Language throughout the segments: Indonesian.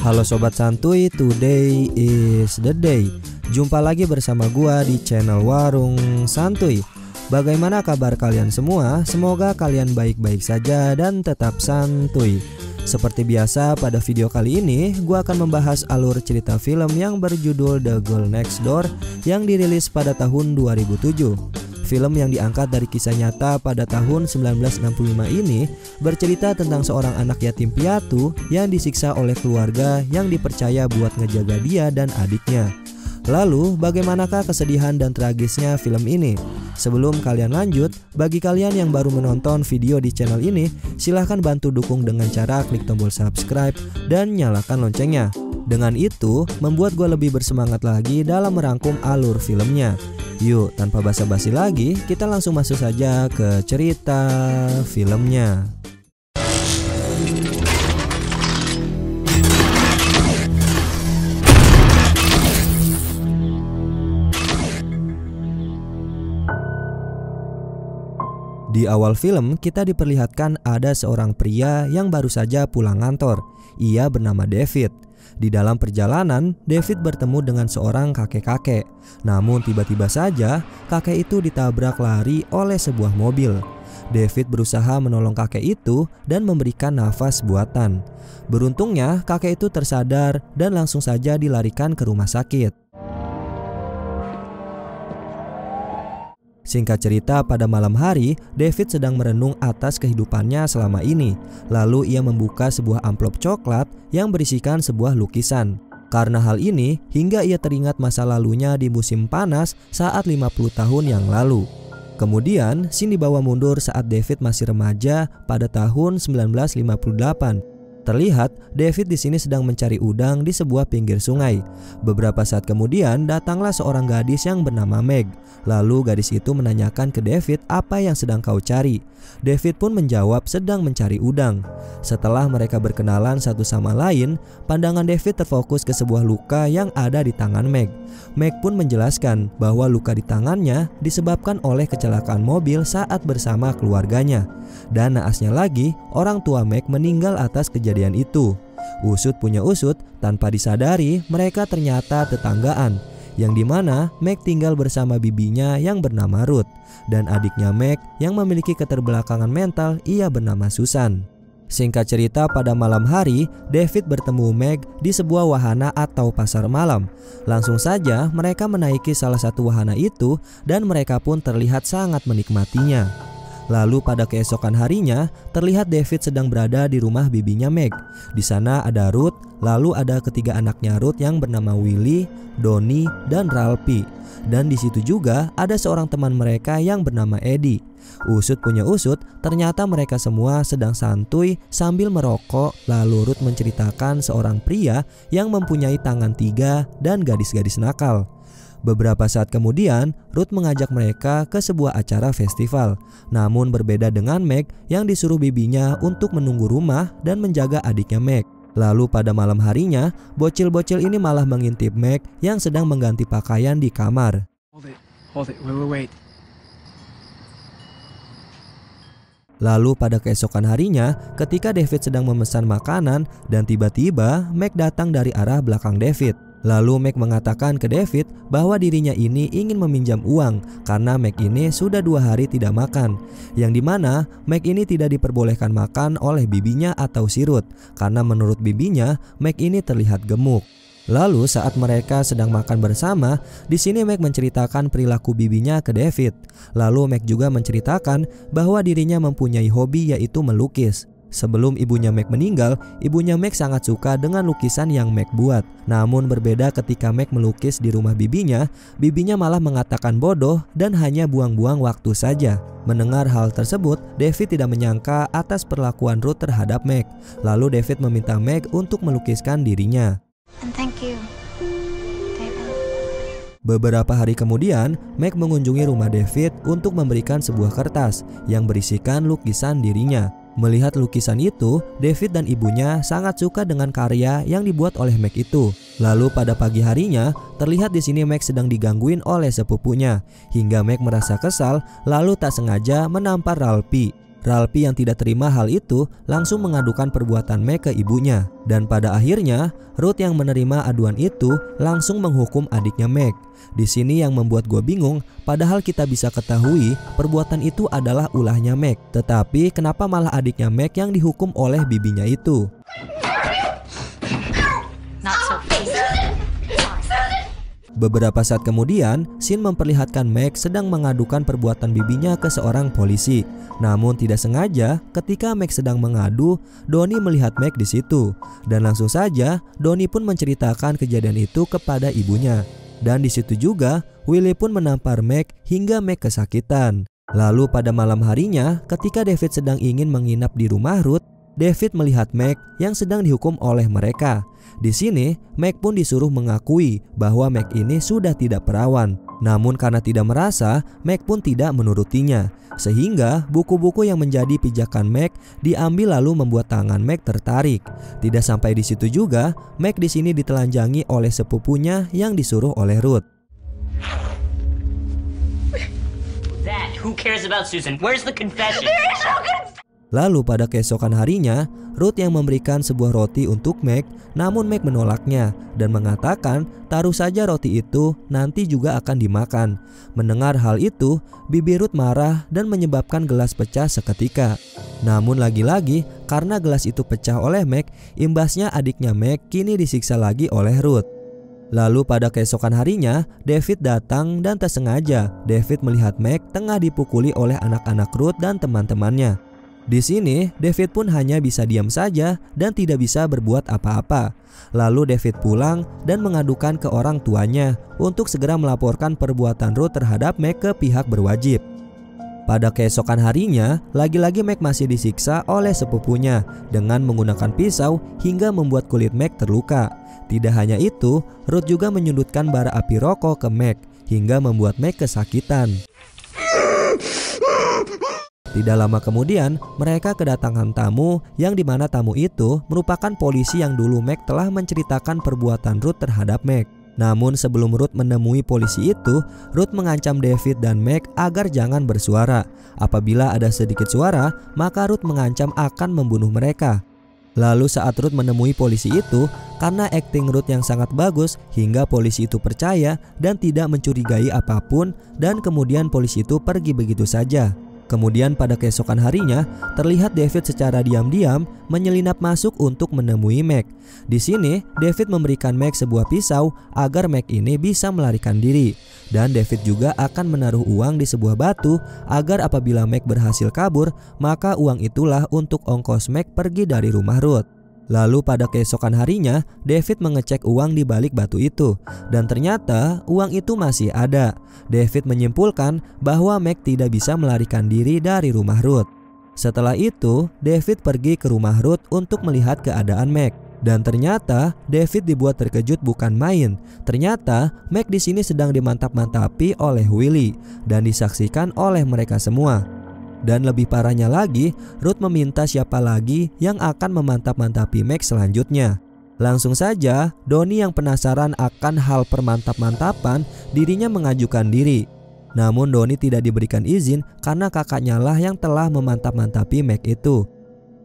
Halo Sobat Santuy, today is the day. Jumpa lagi bersama gua di channel Warung Santuy. Bagaimana kabar kalian semua? Semoga kalian baik-baik saja dan tetap santuy. Seperti biasa pada video kali ini gua akan membahas alur cerita film yang berjudul The Girl Next Door yang dirilis pada tahun 2007. Film yang diangkat dari kisah nyata pada tahun 1965 ini bercerita tentang seorang anak yatim piatu yang disiksa oleh keluarga yang dipercaya buat ngejaga dia dan adiknya. Lalu bagaimanakah kesedihan dan tragisnya film ini? Sebelum kalian lanjut, bagi kalian yang baru menonton video di channel ini, silahkan bantu dukung dengan cara klik tombol subscribe dan nyalakan loncengnya. Dengan itu, membuat gue lebih bersemangat lagi dalam merangkum alur filmnya. Yuk, tanpa basa-basi lagi, kita langsung masuk saja ke cerita filmnya. Di awal film, kita diperlihatkan ada seorang pria yang baru saja pulang kantor. Ia bernama David. Di dalam perjalanan, David bertemu dengan seorang kakek-kakek. Namun tiba-tiba saja, kakek itu ditabrak lari oleh sebuah mobil. David berusaha menolong kakek itu dan memberikan nafas buatan. Beruntungnya, kakek itu tersadar dan langsung saja dilarikan ke rumah sakit. Singkat cerita, pada malam hari, David sedang merenung atas kehidupannya selama ini. Lalu ia membuka sebuah amplop coklat yang berisikan sebuah lukisan. Karena hal ini, hingga ia teringat masa lalunya di musim panas saat 50 tahun yang lalu. Kemudian, scene dibawa mundur saat David masih remaja pada tahun 1958. Terlihat David di sini sedang mencari udang di sebuah pinggir sungai. Beberapa saat kemudian datanglah seorang gadis yang bernama Meg. Lalu gadis itu menanyakan ke David apa yang sedang kau cari. David pun menjawab sedang mencari udang. Setelah mereka berkenalan satu sama lain, pandangan David terfokus ke sebuah luka yang ada di tangan Meg. Meg pun menjelaskan bahwa luka di tangannya disebabkan oleh kecelakaan mobil saat bersama keluarganya. Dan naasnya lagi, orang tua Meg meninggal atas kejadian itu. Usut punya usut, tanpa disadari mereka ternyata tetanggaan, yang dimana Meg tinggal bersama bibinya yang bernama Ruth, dan adiknya Meg yang memiliki keterbelakangan mental, ia bernama Susan. Singkat cerita, pada malam hari David bertemu Meg di sebuah wahana atau pasar malam. Langsung saja mereka menaiki salah satu wahana itu dan mereka pun terlihat sangat menikmatinya. Lalu pada keesokan harinya, terlihat David sedang berada di rumah bibinya Meg. Di sana ada Ruth, lalu ada ketiga anaknya Ruth yang bernama Willie, Donnie, dan Ralphie. Dan di situ juga ada seorang teman mereka yang bernama Eddie. Usut punya usut, ternyata mereka semua sedang santuy sambil merokok. Lalu Ruth menceritakan seorang pria yang mempunyai tangan 3 dan gadis-gadis nakal. Beberapa saat kemudian, Ruth mengajak mereka ke sebuah acara festival. Namun berbeda dengan Meg yang disuruh bibinya untuk menunggu rumah dan menjaga adiknya Meg. Lalu pada malam harinya, bocil-bocil ini malah mengintip Meg yang sedang mengganti pakaian di kamar. Wait. Lalu pada keesokan harinya, ketika David sedang memesan makanan dan tiba-tiba Meg datang dari arah belakang David. Lalu Meg mengatakan ke David bahwa dirinya ini ingin meminjam uang karena Meg ini sudah 2 hari tidak makan. Yang dimana Meg ini tidak diperbolehkan makan oleh bibinya atau si Ruth, karena menurut bibinya Meg ini terlihat gemuk. Lalu saat mereka sedang makan bersama, di sini Meg menceritakan perilaku bibinya ke David. Lalu Meg juga menceritakan bahwa dirinya mempunyai hobi yaitu melukis. Sebelum ibunya Meg meninggal, ibunya Meg sangat suka dengan lukisan yang Meg buat. Namun berbeda ketika Meg melukis di rumah bibinya malah mengatakan bodoh dan hanya buang-buang waktu saja. Mendengar hal tersebut, David tidak menyangka atas perlakuan Ruth terhadap Meg. Lalu David meminta Meg untuk melukiskan dirinya. And thank you, David. Beberapa hari kemudian, Meg mengunjungi rumah David untuk memberikan sebuah kertas yang berisikan lukisan dirinya. Melihat lukisan itu, David dan ibunya sangat suka dengan karya yang dibuat oleh Meg itu. Lalu pada pagi harinya, terlihat di sini Meg sedang digangguin oleh sepupunya, hingga Meg merasa kesal, lalu tak sengaja menampar Ralphie. Ralphie yang tidak terima hal itu langsung mengadukan perbuatan Meg ke ibunya. Dan pada akhirnya, Ruth yang menerima aduan itu langsung menghukum adiknya Meg. Di sini yang membuat gue bingung, padahal kita bisa ketahui perbuatan itu adalah ulahnya Meg. Tetapi kenapa malah adiknya Meg yang dihukum oleh bibinya itu? Not so fast. Beberapa saat kemudian, Sin memperlihatkan Meg sedang mengadukan perbuatan bibinya ke seorang polisi. Namun tidak sengaja, ketika Meg sedang mengadu, Donnie melihat Meg di situ. Dan langsung saja, Donnie pun menceritakan kejadian itu kepada ibunya. Dan di situ juga, Willie pun menampar Meg hingga Meg kesakitan. Lalu pada malam harinya, ketika David sedang ingin menginap di rumah Ruth, David melihat Meg yang sedang dihukum oleh mereka. Di sini, Meg pun disuruh mengakui bahwa Meg ini sudah tidak perawan. Namun karena tidak merasa, Meg pun tidak menurutinya. Sehingga buku-buku yang menjadi pijakan Meg diambil lalu membuat tangan Meg tertarik. Tidak sampai di situ juga, Meg di sini ditelanjangi oleh sepupunya yang disuruh oleh Ruth. That, who cares about Susan? Where's the confession? Lalu pada keesokan harinya, Ruth yang memberikan sebuah roti untuk Meg, namun Meg menolaknya dan mengatakan taruh saja roti itu, nanti juga akan dimakan. Mendengar hal itu, bibi Ruth marah dan menyebabkan gelas pecah seketika. Namun lagi-lagi karena gelas itu pecah oleh Meg, imbasnya adiknya Meg kini disiksa lagi oleh Ruth. Lalu pada keesokan harinya, David datang dan tak sengaja David melihat Meg tengah dipukuli oleh anak-anak Ruth dan teman-temannya. Di sini, David pun hanya bisa diam saja dan tidak bisa berbuat apa-apa. Lalu David pulang dan mengadukan ke orang tuanya untuk segera melaporkan perbuatan Ruth terhadap Meg ke pihak berwajib. Pada keesokan harinya, lagi-lagi Meg masih disiksa oleh sepupunya dengan menggunakan pisau hingga membuat kulit Meg terluka. Tidak hanya itu, Ruth juga menyundutkan bara api rokok ke Meg hingga membuat Meg kesakitan. Tidak lama kemudian, mereka kedatangan tamu yang dimana tamu itu merupakan polisi yang dulu Meg telah menceritakan perbuatan Ruth terhadap Meg. Namun sebelum Ruth menemui polisi itu, Ruth mengancam David dan Meg agar jangan bersuara. Apabila ada sedikit suara, maka Ruth mengancam akan membunuh mereka. Lalu saat Ruth menemui polisi itu, karena akting Ruth yang sangat bagus hingga polisi itu percaya dan tidak mencurigai apapun, dan kemudian polisi itu pergi begitu saja. Kemudian pada keesokan harinya, terlihat David secara diam-diam menyelinap masuk untuk menemui Meg. Di sini, David memberikan Meg sebuah pisau agar Meg ini bisa melarikan diri. Dan David juga akan menaruh uang di sebuah batu agar apabila Meg berhasil kabur, maka uang itulah untuk ongkos Meg pergi dari rumah Ruth. Lalu pada keesokan harinya, David mengecek uang di balik batu itu. Dan ternyata uang itu masih ada. David menyimpulkan bahwa Meg tidak bisa melarikan diri dari rumah Ruth. Setelah itu, David pergi ke rumah Ruth untuk melihat keadaan Meg. Dan ternyata David dibuat terkejut bukan main. Ternyata Meg di sini sedang dimantap-mantapi oleh Willie dan disaksikan oleh mereka semua. Dan lebih parahnya lagi, Ruth meminta siapa lagi yang akan memantap-mantapi Meg selanjutnya. Langsung saja, Donnie yang penasaran akan hal permantap-mantapan, dirinya mengajukan diri. Namun Donnie tidak diberikan izin karena kakaknya lah yang telah memantap-mantapi Meg itu.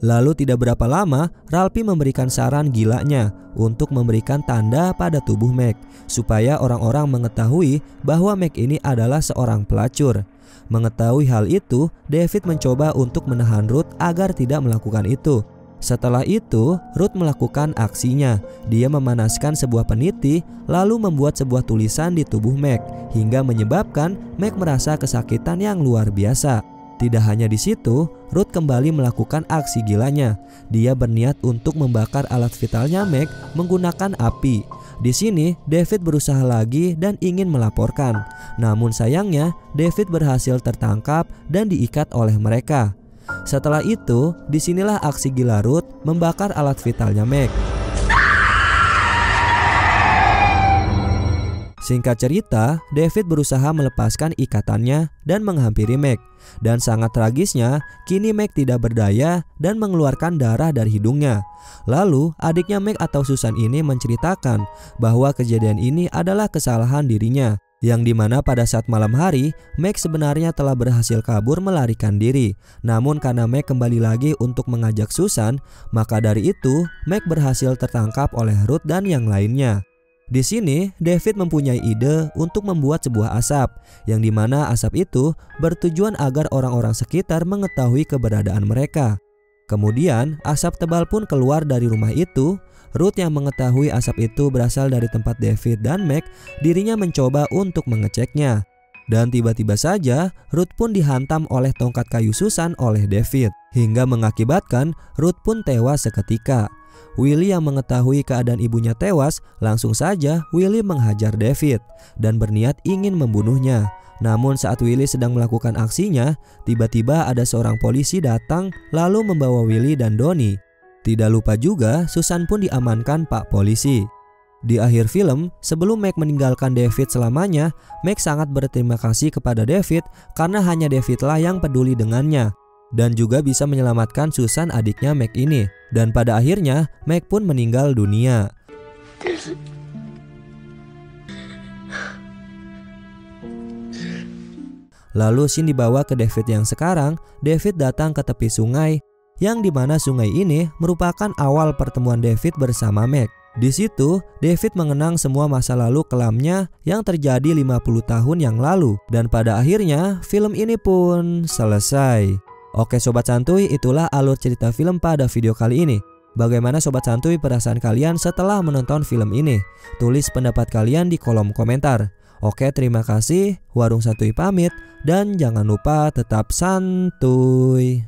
Lalu tidak berapa lama, Ralphie memberikan saran gilanya untuk memberikan tanda pada tubuh Meg, supaya orang-orang mengetahui bahwa Meg ini adalah seorang pelacur. Mengetahui hal itu, David mencoba untuk menahan Ruth agar tidak melakukan itu. Setelah itu, Ruth melakukan aksinya. Dia memanaskan sebuah peniti, lalu membuat sebuah tulisan di tubuh Meg, hingga menyebabkan Meg merasa kesakitan yang luar biasa. Tidak hanya di situ, Ruth kembali melakukan aksi gilanya. Dia berniat untuk membakar alat vitalnya Meg menggunakan api. Di sini, David berusaha lagi dan ingin melaporkan. Namun sayangnya, David berhasil tertangkap dan diikat oleh mereka. Setelah itu, disinilah aksi gila Ruth membakar alat vitalnya Meg. Singkat cerita, David berusaha melepaskan ikatannya dan menghampiri Meg. Dan sangat tragisnya, kini Meg tidak berdaya dan mengeluarkan darah dari hidungnya. Lalu, adiknya Meg atau Susan ini menceritakan bahwa kejadian ini adalah kesalahan dirinya. yang dimana pada saat malam hari Meg sebenarnya telah berhasil kabur melarikan diri. Namun karena Meg kembali lagi untuk mengajak Susan, maka dari itu Meg berhasil tertangkap oleh Ruth dan yang lainnya. Di sini David mempunyai ide untuk membuat sebuah asap, yang dimana asap itu bertujuan agar orang-orang sekitar mengetahui keberadaan mereka. Kemudian asap tebal pun keluar dari rumah itu. Ruth yang mengetahui asap itu berasal dari tempat David dan Meg, dirinya mencoba untuk mengeceknya. Dan tiba-tiba saja Ruth pun dihantam oleh tongkat kayu Susan oleh David, hingga mengakibatkan Ruth pun tewas seketika. Willie yang mengetahui keadaan ibunya tewas, langsung saja Willie menghajar David dan berniat ingin membunuhnya. Namun saat Willie sedang melakukan aksinya, tiba-tiba ada seorang polisi datang lalu membawa Willie dan Donnie. Tidak lupa juga Susan pun diamankan Pak Polisi. Di akhir film, sebelum Meg meninggalkan David selamanya, Meg sangat berterima kasih kepada David karena hanya Davidlah yang peduli dengannya dan juga bisa menyelamatkan Susan adiknya Meg ini. Dan pada akhirnya Meg pun meninggal dunia. Lalu scene dibawa ke David yang sekarang. David datang ke tepi sungai, yang dimana sungai ini merupakan awal pertemuan David bersama Meg. Di situ David mengenang semua masa lalu kelamnya yang terjadi 50 tahun yang lalu. Dan pada akhirnya film ini pun selesai. Oke Sobat Santuy, itulah alur cerita film pada video kali ini. Bagaimana Sobat Santuy perasaan kalian setelah menonton film ini? Tulis pendapat kalian di kolom komentar. Oke, terima kasih. Warung Santuy pamit. Dan jangan lupa tetap santuy.